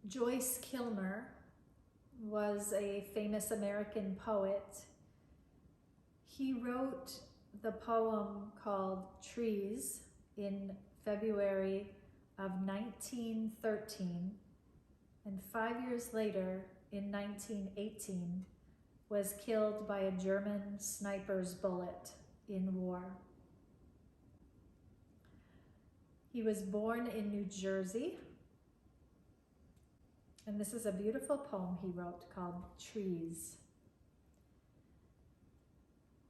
Joyce Kilmer was a famous American poet. He wrote the poem called Trees in February of 1913, and 5 years later, in 1918, was killed by a German sniper's bullet in war. He was born in New Jersey, and this is a beautiful poem he wrote called Trees.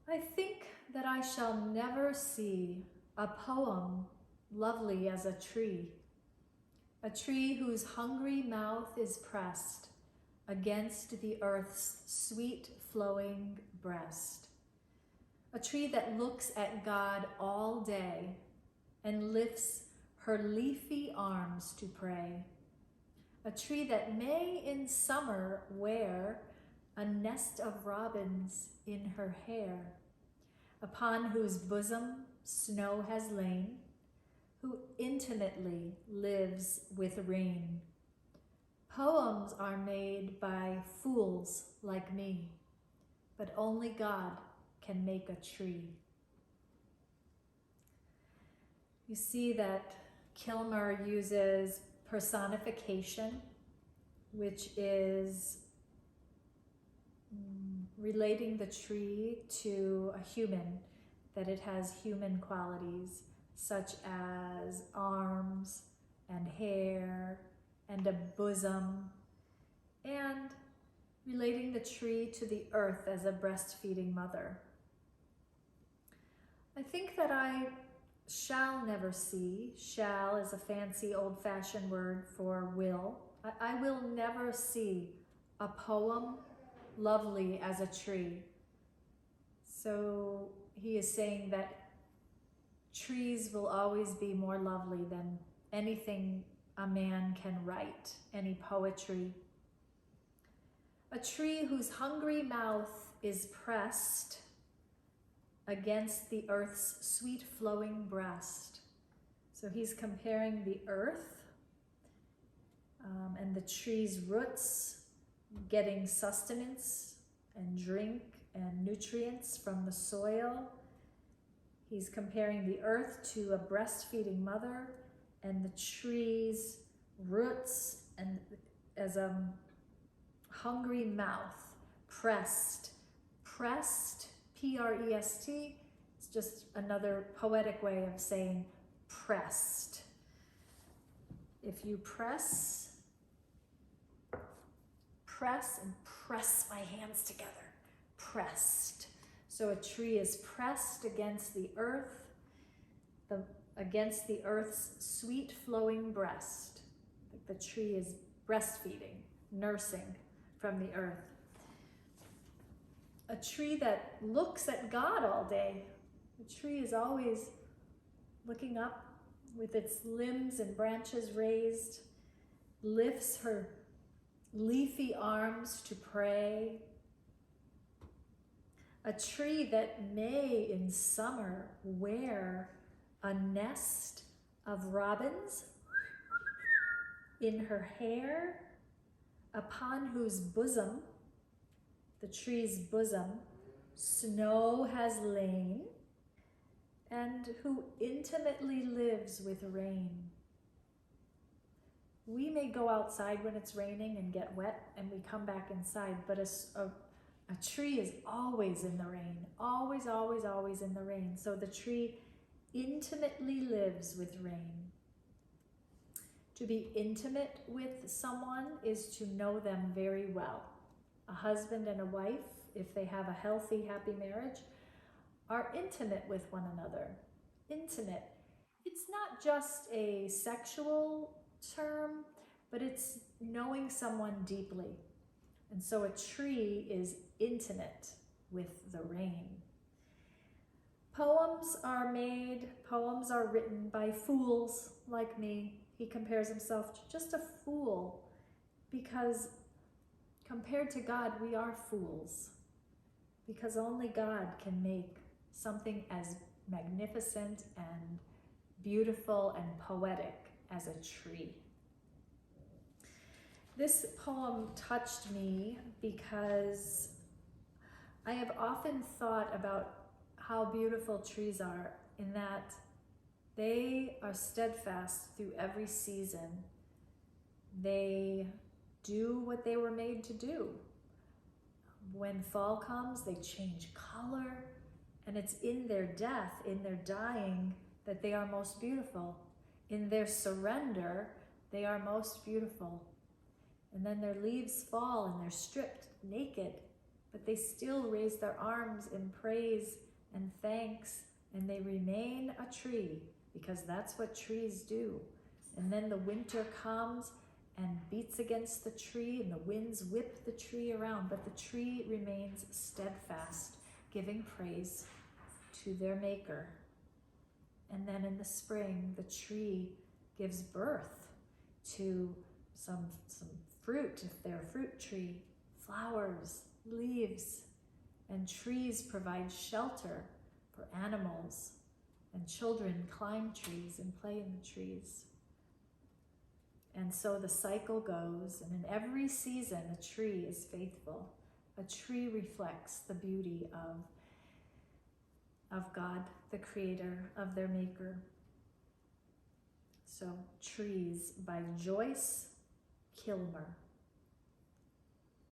I think that I shall never see a poem lovely as a tree whose hungry mouth is pressed against the earth's sweet flowing breast, a tree that looks at God all day and lifts her leafy arms to pray, a tree that may in summer wear a nest of robins in her hair, upon whose bosom snow has lain, who intimately lives with rain. Poems are made by fools like me, but only God can make a tree. You see that Kilmer uses personification, which is relating the tree to a human, that it has human qualities such as arms and hair and a bosom, and relating the tree to the earth as a breastfeeding mother. I think that I shall never see, shall is a fancy old-fashioned word for will. I will never see a poem lovely as a tree. So he is saying that trees will always be more lovely than anything a man can write, any poetry. A tree whose hungry mouth is pressed against the earth's sweet flowing breast. So he's comparing the earth and the tree's roots getting sustenance and drink and nutrients from the soil. He's comparing the earth to a breastfeeding mother, and the tree's roots and as a hungry mouth, pressed, P-R-E-S-T. It's just another poetic way of saying pressed. If you press and press my hands together, pressed. So a tree is pressed against the earth, against the earth's sweet flowing breast. The tree is breastfeeding, nursing from the earth. A tree that looks at God all day. The tree is always looking up with its limbs and branches raised, lifts her leafy arms to pray. A tree that may in summer wear a nest of robins in her hair, upon whose bosom, the tree's bosom, snow has lain, and who intimately lives with rain. We may go outside when it's raining and get wet and we come back inside, but a tree is always in the rain, always, always, always in the rain. So the tree intimately lives with rain. To be intimate with someone is to know them very well. A husband and a wife, if they have a healthy, happy marriage, are intimate with one another. Intimate. It's not just a sexual term, but it's knowing someone deeply. And so a tree is intimate with the rain. Poems are written by fools like me. He compares himself to just a fool because compared to God, we are fools, because only God can make something as magnificent and beautiful and poetic as a tree. This poem touched me because I have often thought about how beautiful trees are in that they are steadfast through every season. They do what they were made to do. When fall comes, they change color, and it's in their death, in their dying, that they are most beautiful. In their surrender, they are most beautiful. And then their leaves fall and they're stripped naked, but they still raise their arms in praise and thanks, and they remain a tree because that's what trees do. And then the winter comes and beats against the tree and the winds whip the tree around, but the tree remains steadfast, giving praise to their maker. And then in the spring, the tree gives birth to some fruit, if they're a fruit tree, flowers, leaves, and trees provide shelter for animals, and children climb trees and play in the trees. And so the cycle goes, and in every season, a tree is faithful. A tree reflects the beauty of God, the creator, of their maker. So, Trees by Joyce Kilmer.